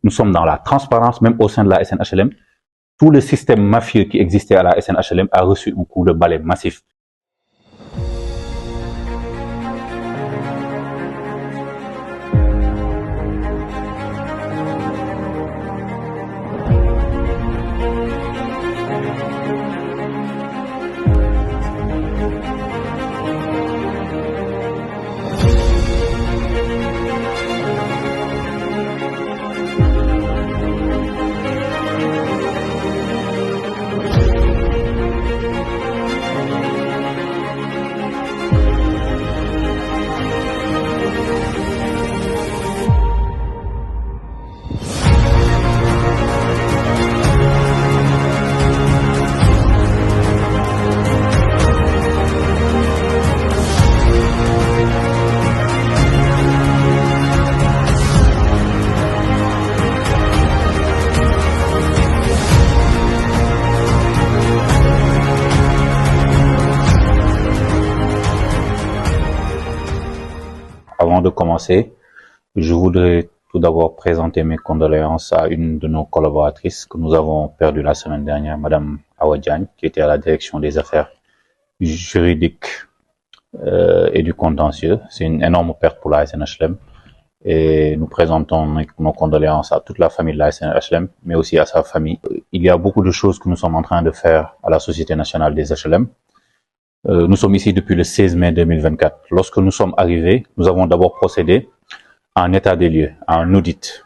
nous sommes dans la transparence, même au sein de la SNHLM. Tout le système mafieux qui existait à la SNHLM a reçu un coup de balai massif. Avant de commencer, je voudrais tout d'abord présenter mes condoléances à une de nos collaboratrices que nous avons perdue la semaine dernière, Madame Awa Diagne, qui était à la direction des affaires juridiques et du contentieux. C'est une énorme perte pour la SNHLM et nous présentons nos condoléances à toute la famille de la SNHLM, mais aussi à sa famille. Il y a beaucoup de choses que nous sommes en train de faire à la Société nationale des HLM. Nous sommes ici depuis le 16 mai 2024. Lorsque nous sommes arrivés, nous avons d'abord procédé à un état des lieux, à un audit.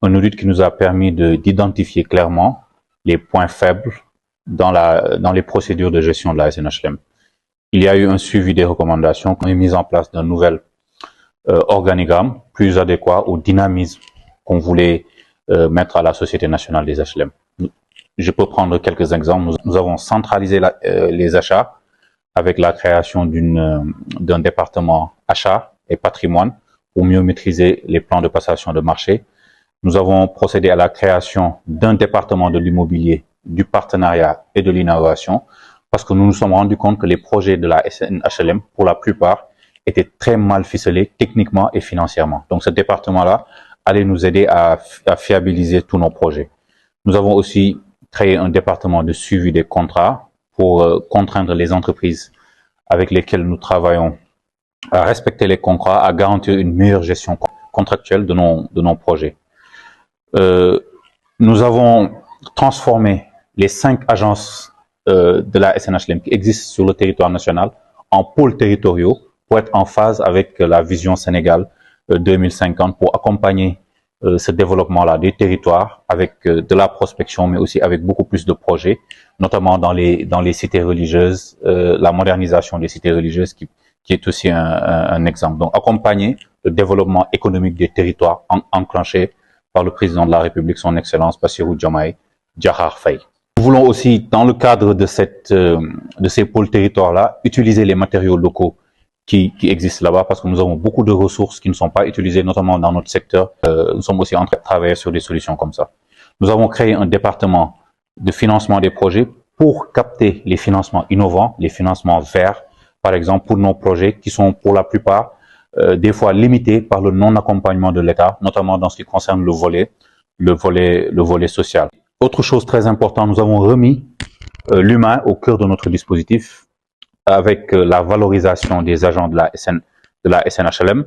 Un audit qui nous a permis d'identifier clairement les points faibles dans les procédures de gestion de la SNHLM. Il y a eu un suivi des recommandations, une mise en place d'un nouvel organigramme plus adéquat au dynamisme qu'on voulait mettre à la Société nationale des HLM. Je peux prendre quelques exemples. Nous avons centralisé les achats avec la création d'un département achat et patrimoine pour mieux maîtriser les plans de passation de marché. Nous avons procédé à la création d'un département de l'immobilier, du partenariat et de l'innovation parce que nous nous sommes rendus compte que les projets de la SNHLM, pour la plupart, étaient très mal ficelés techniquement et financièrement. Donc ce département-là allait nous aider à fiabiliser tous nos projets. Nous avons aussi créé un département de suivi des contrats pour contraindre les entreprises avec lesquelles nous travaillons à respecter les contrats, à garantir une meilleure gestion contractuelle de nos projets. Nous avons transformé les 5 agences de la SNHLM qui existent sur le territoire national en pôles territoriaux pour être en phase avec la vision Sénégal 2050 pour accompagner ce développement-là des territoires avec de la prospection, mais aussi avec beaucoup plus de projets, notamment dans les cités religieuses, la modernisation des cités religieuses qui est aussi un exemple. Donc, accompagner le développement économique des territoires enclenché par le président de la République, son Excellence Bassirou Diomaye Diakhar Faye. Nous voulons aussi, dans le cadre de ces pôles territoires-là, utiliser les matériaux locaux qui existent là-bas parce que nous avons beaucoup de ressources qui ne sont pas utilisées, notamment dans notre secteur. Nous sommes aussi en train de travailler sur des solutions comme ça. Nous avons créé un département de financement des projets pour capter les financements innovants, les financements verts, par exemple pour nos projets qui sont pour la plupart des fois limités par le non-accompagnement de l'État, notamment dans ce qui concerne le volet social. Autre chose très importante, nous avons remis l'humain au cœur de notre dispositif avec la valorisation des agents de la SNHLM.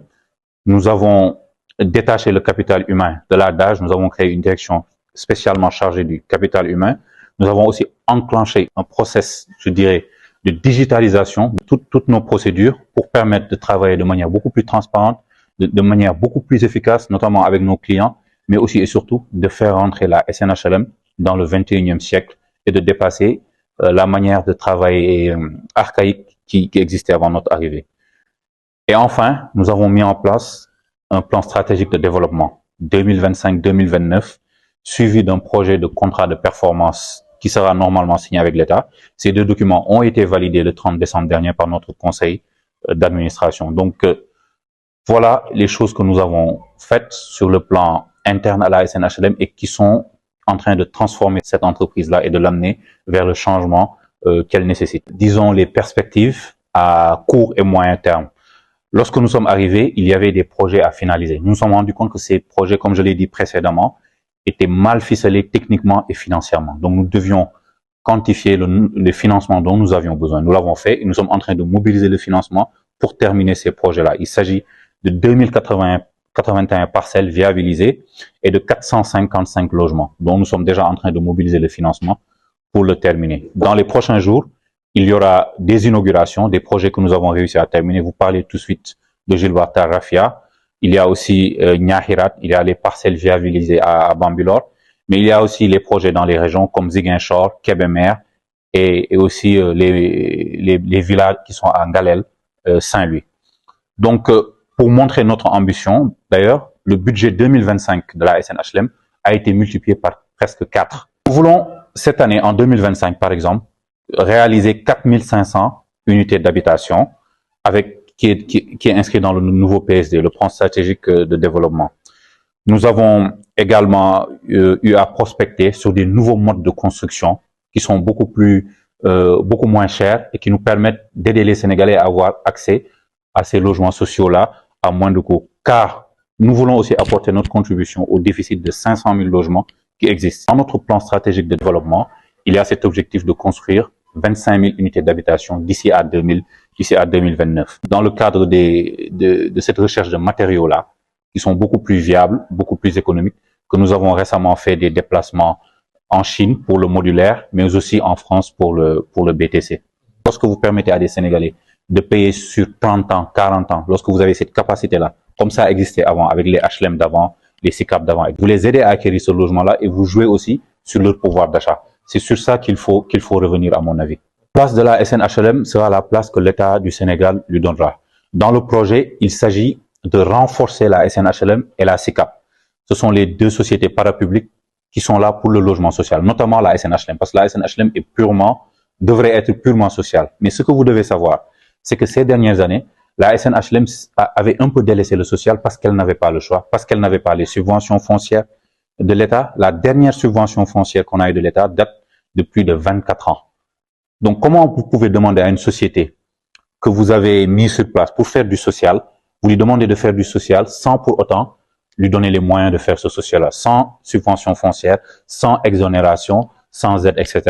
Nous avons détaché le capital humain de la DAGE. Nous avons créé une direction spécialement chargée du capital humain. Nous avons aussi enclenché un process, je dirais, de digitalisation de toutes nos procédures pour permettre de travailler de manière beaucoup plus transparente, de manière beaucoup plus efficace, notamment avec nos clients, mais aussi et surtout de faire rentrer la SNHLM dans le 21e siècle et de dépasser la manière de travailler archaïque qui existait avant notre arrivée. Et enfin, nous avons mis en place un plan stratégique de développement 2025-2029, suivi d'un projet de contrat de performance qui sera normalement signé avec l'État. Ces 2 documents ont été validés le 30 décembre dernier par notre conseil d'administration. Donc, voilà les choses que nous avons faites sur le plan interne à la SNHLM et qui sont en train de transformer cette entreprise-là et de l'amener vers le changement qu'elle nécessite. Disons les perspectives à court et moyen terme. Lorsque nous sommes arrivés, il y avait des projets à finaliser. Nous nous sommes rendus compte que ces projets, comme je l'ai dit précédemment, était mal ficelé techniquement et financièrement. Donc nous devions quantifier le financement dont nous avions besoin. Nous l'avons fait et nous sommes en train de mobiliser le financement pour terminer ces projets-là. Il s'agit de 2081 parcelles viabilisées et de 455 logements dont nous sommes déjà en train de mobiliser le financement pour le terminer. Dans les prochains jours, il y aura des inaugurations, des projets que nous avons réussi à terminer. Vous parlez tout de suite de Gibraltar Rafia. Il y a aussi Nyahirat, il y a les parcelles viabilisées à Bambilor, mais il y a aussi les projets dans les régions comme Ziguinchor, Kébémer et aussi les villages qui sont à Ngalel, Saint-Louis. Donc, pour montrer notre ambition, d'ailleurs, le budget 2025 de la SNHLM a été multiplié par presque 4. Nous voulons, cette année, en 2025, par exemple, réaliser 4500 unités d'habitation qui est inscrit dans le nouveau PSD, le plan stratégique de développement. Nous avons également eu à prospecter sur des nouveaux modes de construction qui sont beaucoup moins chers et qui nous permettent d'aider les Sénégalais à avoir accès à ces logements sociaux-là à moins de coûts. Car nous voulons aussi apporter notre contribution au déficit de 500 000 logements qui existent. Dans notre plan stratégique de développement, il y a cet objectif de construire 25 000 unités d'habitation d'ici à 2029. Dans le cadre de cette recherche de matériaux-là, qui sont beaucoup plus viables, beaucoup plus économiques, que nous avons récemment fait des déplacements en Chine pour le modulaire, mais aussi en France pour le BTC. Lorsque vous permettez à des Sénégalais de payer sur 30 ans, 40 ans, lorsque vous avez cette capacité-là, comme ça existait avant, avec les HLM d'avant, les SICAP d'avant, vous les aidez à acquérir ce logement-là et vous jouez aussi sur leur pouvoir d'achat. C'est sur ça qu'il faut revenir, à mon avis. La place de la SNHLM sera la place que l'État du Sénégal lui donnera. Dans le projet, il s'agit de renforcer la SNHLM et la SICAP. Ce sont les deux sociétés parapubliques qui sont là pour le logement social, notamment la SNHLM, parce que la SNHLM devrait être purement sociale. Mais ce que vous devez savoir, c'est que ces dernières années, la SNHLM avait un peu délaissé le social parce qu'elle n'avait pas le choix, parce qu'elle n'avait pas les subventions foncières de l'État. La dernière subvention foncière qu'on a eue de l'État date de plus de 24 ans. Donc, comment vous pouvez demander à une société que vous avez mise sur place pour faire du social, vous lui demandez de faire du social sans pour autant lui donner les moyens de faire ce social-là, sans subvention foncière, sans exonération, sans aide, etc.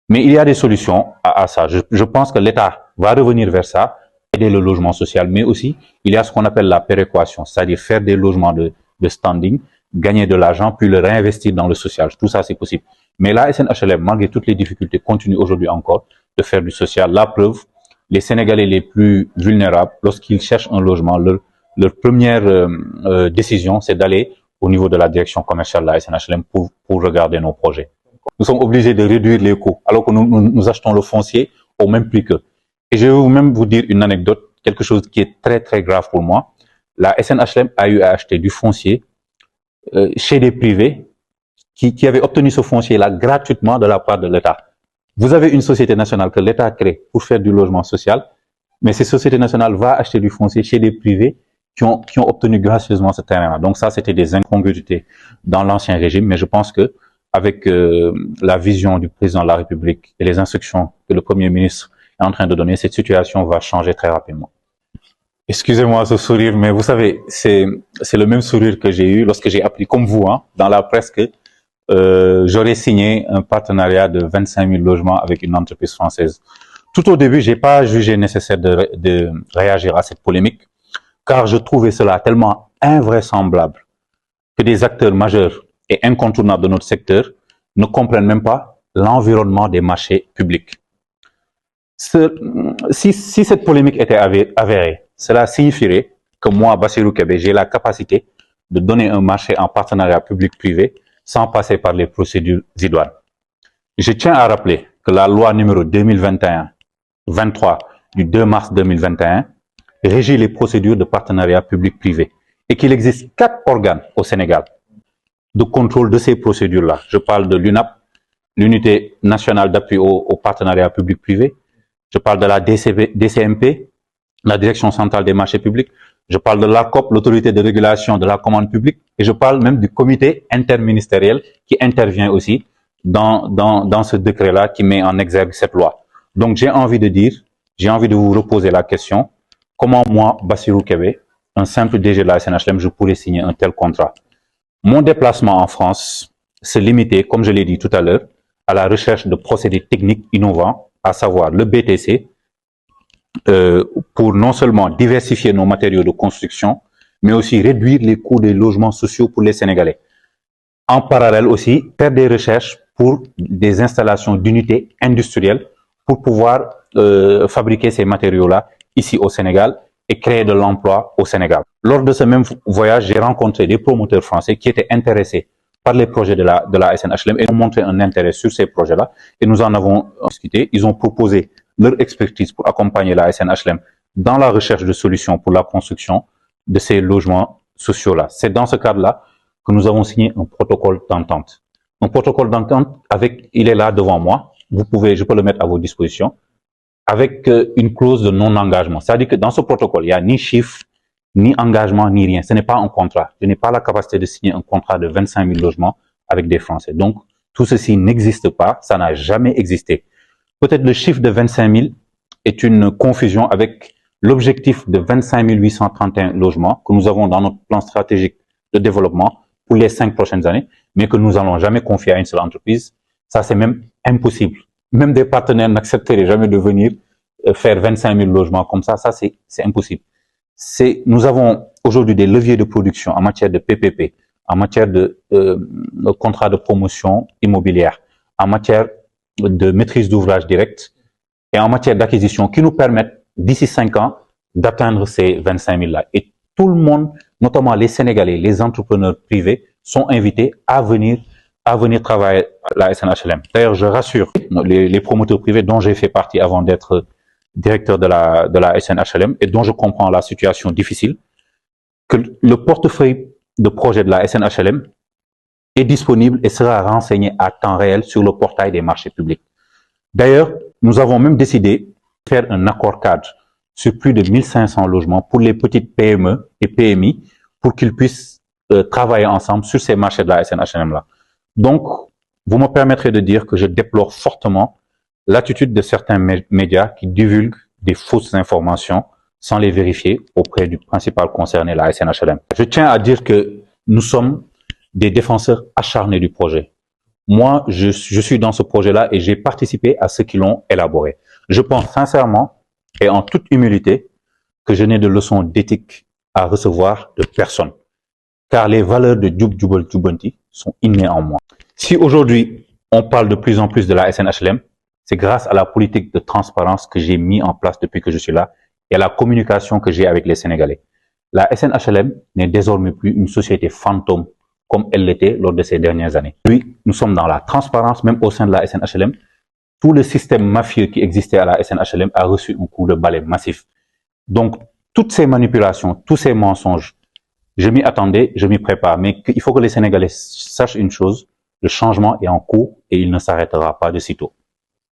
Mais il y a des solutions à ça. Je pense que l'État va revenir vers ça, aider le logement social, mais aussi, il y a ce qu'on appelle la péréquation, c'est-à-dire faire des logements de standing, gagner de l'argent, puis le réinvestir dans le social. Tout ça, c'est possible. Mais la SNHLM, malgré toutes les difficultés, continue aujourd'hui encore de faire du social. La preuve, les Sénégalais les plus vulnérables, lorsqu'ils cherchent un logement, leur première décision, c'est d'aller au niveau de la direction commerciale de la SNHLM pour regarder nos projets. Nous sommes obligés de réduire les coûts, alors que nous achetons le foncier au même prix qu'eux. Et je vais même vous dire une anecdote, quelque chose qui est très très grave pour moi. La SNHLM a eu à acheter du foncier chez des privés qui avaient obtenu ce foncier-là gratuitement de la part de l'État. Vous avez une société nationale que l'État crée pour faire du logement social, mais cette société nationale va acheter du foncier chez des privés qui ont obtenu gracieusement ce terrain-là. Donc ça, c'était des incongruités dans l'ancien régime, mais je pense que avec la vision du président de la République et les instructions que le Premier ministre est en train de donner, cette situation va changer très rapidement. Excusez-moi ce sourire, mais vous savez, c'est le même sourire que j'ai eu lorsque j'ai appris, comme vous, dans la presse, que j'aurais signé un partenariat de 25 000 logements avec une entreprise française. Tout au début, j'ai pas jugé nécessaire de réagir à cette polémique, car je trouvais cela tellement invraisemblable que des acteurs majeurs et incontournables de notre secteur ne comprennent même pas l'environnement des marchés publics. Si cette polémique était avérée, cela signifierait que moi, Bassirou Kébé, j'ai la capacité de donner un marché en partenariat public-privé sans passer par les procédures idoines. Je tiens à rappeler que la loi numéro 2021-23 du 2 mars 2021 régit les procédures de partenariat public-privé et qu'il existe 4 organes au Sénégal de contrôle de ces procédures-là. Je parle de l'UNAP, l'Unité nationale d'appui au partenariat public-privé. Je parle de la DCMP, la Direction centrale des marchés publics. Je parle de l'ARCOP, l'autorité de régulation de la commande publique. Et je parle même du comité interministériel qui intervient aussi dans ce décret-là qui met en exergue cette loi. Donc j'ai envie de vous reposer la question, comment moi, Bassirou Kébé, un simple DG de la SNHLM, je pourrais signer un tel contrat? Mon déplacement en France se limitait, comme je l'ai dit tout à l'heure, à la recherche de procédés techniques innovants, à savoir le BTC, pour non seulement diversifier nos matériaux de construction, mais aussi réduire les coûts des logements sociaux pour les Sénégalais. En parallèle aussi, faire des recherches pour des installations d'unités industrielles pour pouvoir fabriquer ces matériaux-là ici au Sénégal et créer de l'emploi au Sénégal. Lors de ce même voyage, j'ai rencontré des promoteurs français qui étaient intéressés par les projets de la SNHLM et ont montré un intérêt sur ces projets-là et nous en avons discuté. Ils ont proposé leur expertise pour accompagner la SNHLM dans la recherche de solutions pour la construction de ces logements sociaux-là. C'est dans ce cadre-là que nous avons signé un protocole d'entente. Un protocole d'entente il est là devant moi. Je peux le mettre à vos dispositions, avec une clause de non-engagement. C'est-à-dire que dans ce protocole, il n'y a ni chiffre, ni engagement, ni rien. Ce n'est pas un contrat. Je n'ai pas la capacité de signer un contrat de 25 000 logements avec des Français. Donc, tout ceci n'existe pas. Ça n'a jamais existé. Peut-être le chiffre de 25 000 est une confusion avec l'objectif de 25 831 logements que nous avons dans notre plan stratégique de développement pour les 5 prochaines années, mais que nous n'allons jamais confier à une seule entreprise. Ça, c'est même impossible. Même des partenaires n'accepteraient jamais de venir faire 25 000 logements comme ça. Ça, c'est impossible. Nous avons aujourd'hui des leviers de production en matière de PPP, en matière de contrat de promotion immobilière, en matière de maîtrise d'ouvrage direct et en matière d'acquisition qui nous permettent d'ici 5 ans d'atteindre ces 25 000 là. Et tout le monde, notamment les Sénégalais, les entrepreneurs privés, sont invités à venir travailler à la SNHLM. D'ailleurs, je rassure les promoteurs privés dont j'ai fait partie avant d'être directeur de la SNHLM et dont je comprends la situation difficile, que le portefeuille de projet de la SNHLM est disponible et sera renseigné à temps réel sur le portail des marchés publics. D'ailleurs, nous avons même décidé de faire un accord cadre sur plus de 1500 logements pour les petites PME et PMI pour qu'ils puissent travailler ensemble sur ces marchés de la SNHLM-là. Donc, vous me permettrez de dire que je déplore fortement l'attitude de certains médias qui divulguent des fausses informations sans les vérifier auprès du principal concerné, la SNHLM. Je tiens à dire que nous sommes des défenseurs acharnés du projet. Moi, je suis dans ce projet-là et j'ai participé à ceux qui l'ont élaboré. Je pense sincèrement et en toute humilité que je n'ai de leçons d'éthique à recevoir de personne. Car les valeurs de Djoub Djoubal Djoubanti sont innées en moi. Si aujourd'hui, on parle de plus en plus de la SNHLM, c'est grâce à la politique de transparence que j'ai mis en place depuis que je suis là et à la communication que j'ai avec les Sénégalais. La SNHLM n'est désormais plus une société fantôme comme elle l'était lors de ces dernières années. Oui, nous sommes dans la transparence, même au sein de la SNHLM. Tout le système mafieux qui existait à la SNHLM a reçu un coup de balai massif. Donc, toutes ces manipulations, tous ces mensonges, je m'y attendais, je m'y prépare. Mais il faut que les Sénégalais sachent une chose, le changement est en cours et il ne s'arrêtera pas de sitôt.